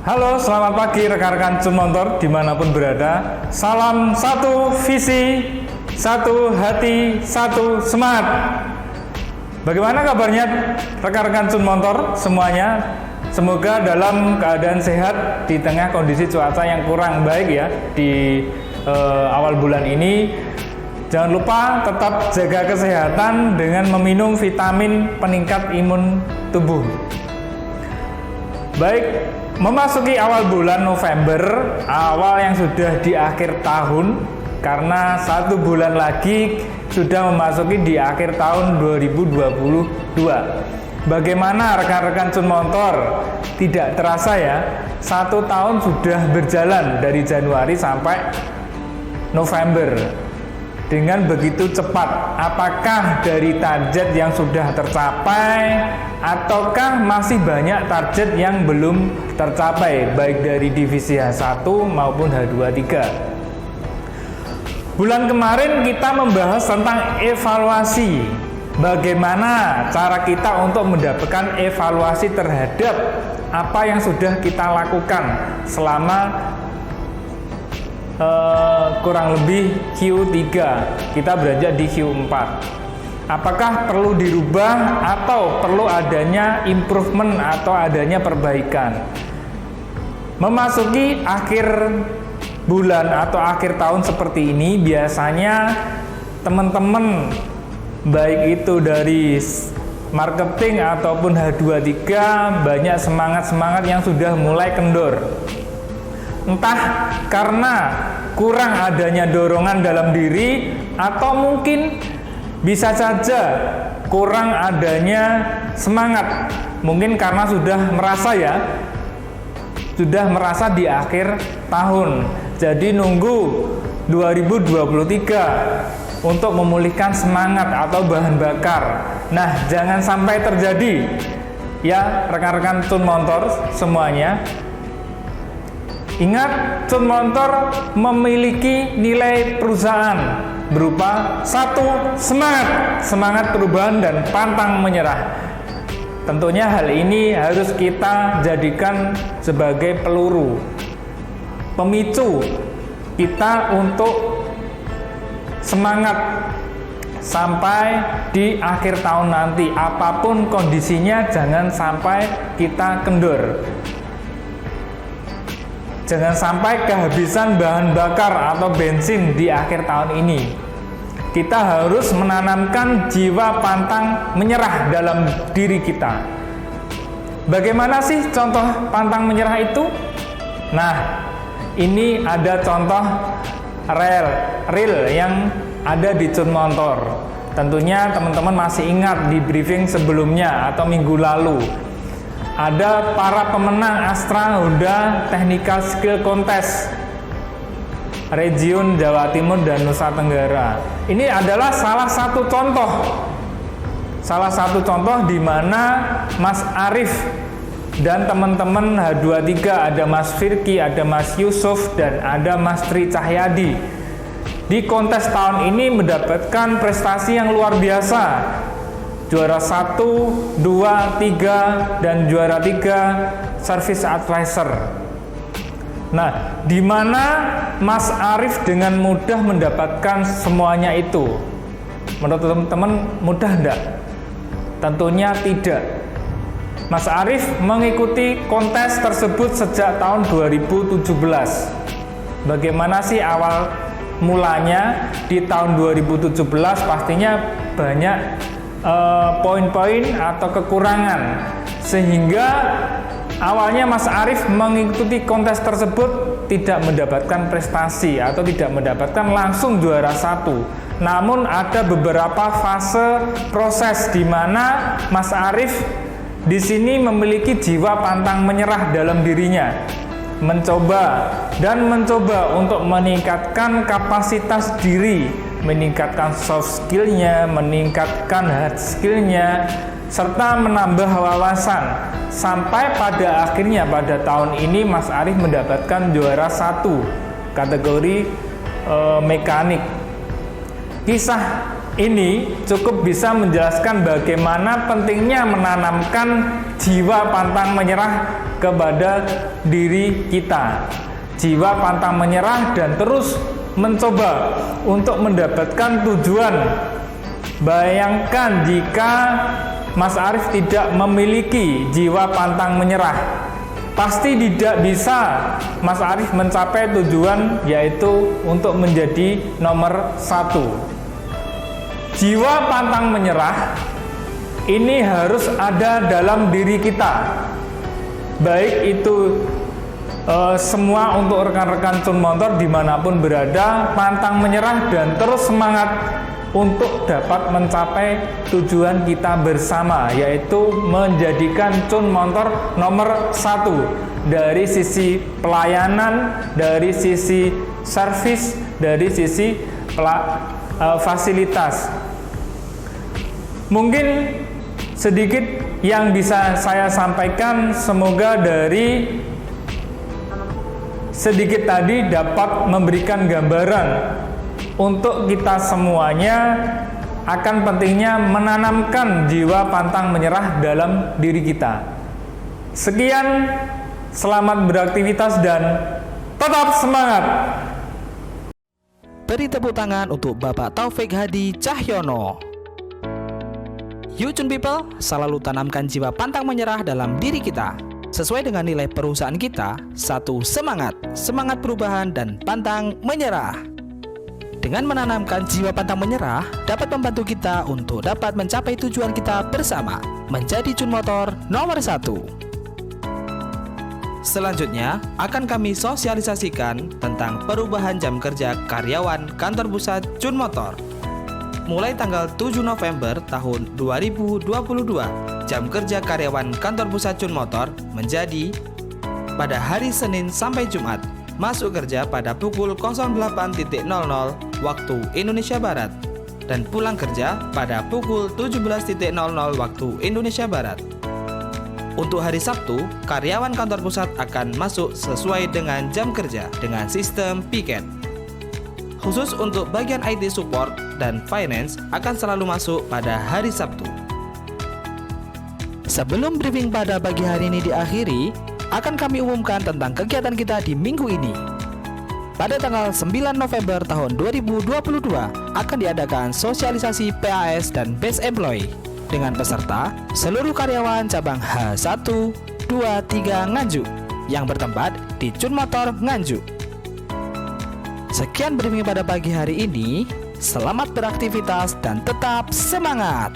Halo, selamat pagi rekan-rekan Cun Motor dimanapun berada. Salam satu visi, satu hati, satu semangat. Bagaimana kabarnya rekan-rekan Cun Motor semuanya? Semoga dalam keadaan sehat di tengah kondisi cuaca yang kurang baik ya di awal bulan ini. Jangan lupa tetap jaga kesehatan dengan meminum vitamin peningkat imun tubuh. Baik, memasuki awal bulan November, awal yang sudah di akhir tahun, karena 1 bulan lagi sudah memasuki di akhir tahun 2022. Bagaimana rekan-rekan Cun Motor? Tidak terasa ya, 1 tahun sudah berjalan dari Januari sampai November. Dengan begitu cepat, apakah dari target yang sudah tercapai ataukah masih banyak target yang belum tercapai baik dari divisi H1 maupun H23? Bulan kemarin kita membahas tentang evaluasi. Bagaimana cara kita untuk mendapatkan evaluasi terhadap apa yang sudah kita lakukan selama kurang lebih Q3, kita beranjak di Q4. Apakah perlu dirubah atau perlu adanya improvement atau adanya perbaikan? Memasuki akhir bulan atau akhir tahun seperti ini, biasanya teman-teman baik itu dari marketing ataupun H23 banyak semangat-semangat yang sudah mulai kendor. Entah karena kurang adanya dorongan dalam diri atau mungkin bisa saja kurang adanya semangat. Mungkin karena sudah merasa di akhir tahun. Jadi nunggu 2023 untuk memulihkan semangat atau bahan bakar. Nah, jangan sampai terjadi ya rekan-rekan Cun Motor semuanya. Ingat, Cun Motor memiliki nilai perusahaan berupa 1. Semangat perubahan dan pantang menyerah. Tentunya hal ini harus kita jadikan sebagai peluru, pemicu kita untuk semangat sampai di akhir tahun nanti. Apapun kondisinya, jangan sampai kita kendor. Jangan sampai kehabisan bahan bakar atau bensin di akhir tahun ini. Kita harus menanamkan jiwa pantang menyerah dalam diri kita. Bagaimana sih contoh pantang menyerah itu? Nah, ini ada contoh real yang ada di Cun Motor. Tentunya teman-teman masih ingat di briefing sebelumnya atau minggu lalu. Ada para pemenang Astra Honda Technical Skill Contest Region Jawa Timur dan Nusa Tenggara. Ini adalah salah satu contoh di mana Mas Arif dan teman-teman H23, ada Mas Firki, ada Mas Yusuf, dan ada Mas Tri Cahyadi. Di kontes tahun ini mendapatkan prestasi yang luar biasa. Juara 1, 2, 3, dan juara 3 Service Advisor. Nah, di mana Mas Arif dengan mudah mendapatkan semuanya itu? Menurut teman-teman mudah enggak? Tentunya tidak. Mas Arif mengikuti kontes tersebut sejak tahun 2017. Bagaimana sih awal mulanya di tahun 2017? Pastinya banyak poin-poin atau kekurangan, sehingga awalnya Mas Arif mengikuti kontes tersebut tidak mendapatkan prestasi atau tidak mendapatkan langsung juara 1. Namun ada beberapa fase proses di mana Mas Arif di sini memiliki jiwa pantang menyerah dalam dirinya, mencoba untuk meningkatkan kapasitas diri, meningkatkan soft skillnya, meningkatkan hard skillnya, serta menambah wawasan. Sampai pada akhirnya pada tahun ini Mas Arif mendapatkan juara 1 kategori mekanik. Kisah ini cukup bisa menjelaskan bagaimana pentingnya menanamkan jiwa pantang menyerah kepada diri kita. Jiwa pantang menyerah dan terus mencoba untuk mendapatkan tujuan. Bayangkan jika Mas Arief tidak memiliki jiwa pantang menyerah, pasti tidak bisa Mas Arief mencapai tujuan, yaitu untuk menjadi nomor 1. Jiwa pantang menyerah ini harus ada dalam diri kita, baik itu semua untuk rekan-rekan Cun Motor dimanapun berada, pantang menyerah dan terus semangat untuk dapat mencapai tujuan kita bersama, yaitu menjadikan Cun Motor nomor 1 dari sisi pelayanan, dari sisi servis, dari sisi fasilitas. Mungkin sedikit yang bisa saya sampaikan, semoga dari sedikit tadi dapat memberikan gambaran untuk kita semuanya akan pentingnya menanamkan jiwa pantang menyerah dalam diri kita. Sekian, selamat beraktivitas dan tetap semangat. Beri tepuk tangan untuk Bapak Taufik Hadi Cahyono. You Cun People, selalu tanamkan jiwa pantang menyerah dalam diri kita. Sesuai dengan nilai perusahaan kita, 1. Semangat, semangat perubahan dan pantang menyerah. Dengan menanamkan jiwa pantang menyerah, dapat membantu kita untuk dapat mencapai tujuan kita bersama, menjadi Cun Motor nomor 1. Selanjutnya, akan kami sosialisasikan tentang perubahan jam kerja karyawan kantor pusat Cun Motor. Mulai tanggal 7 November tahun 2022, jam kerja karyawan kantor pusat Cun Motor menjadi pada hari Senin sampai Jumat, masuk kerja pada pukul 08.00 waktu Indonesia Barat dan pulang kerja pada pukul 17.00 waktu Indonesia Barat. Untuk hari Sabtu, karyawan kantor pusat akan masuk sesuai dengan jam kerja dengan sistem piket. Khusus untuk bagian IT support dan finance akan selalu masuk pada hari Sabtu. Sebelum briefing pada pagi hari ini diakhiri, akan kami umumkan tentang kegiatan kita di minggu ini. Pada tanggal 9 November tahun 2022 akan diadakan sosialisasi PAS dan Base Employee dengan peserta seluruh karyawan cabang H1, 2, 3 Nganjuk yang bertempat di Cun Motor Nganjuk. Sekian briefing pada pagi hari ini. Selamat beraktivitas dan tetap semangat.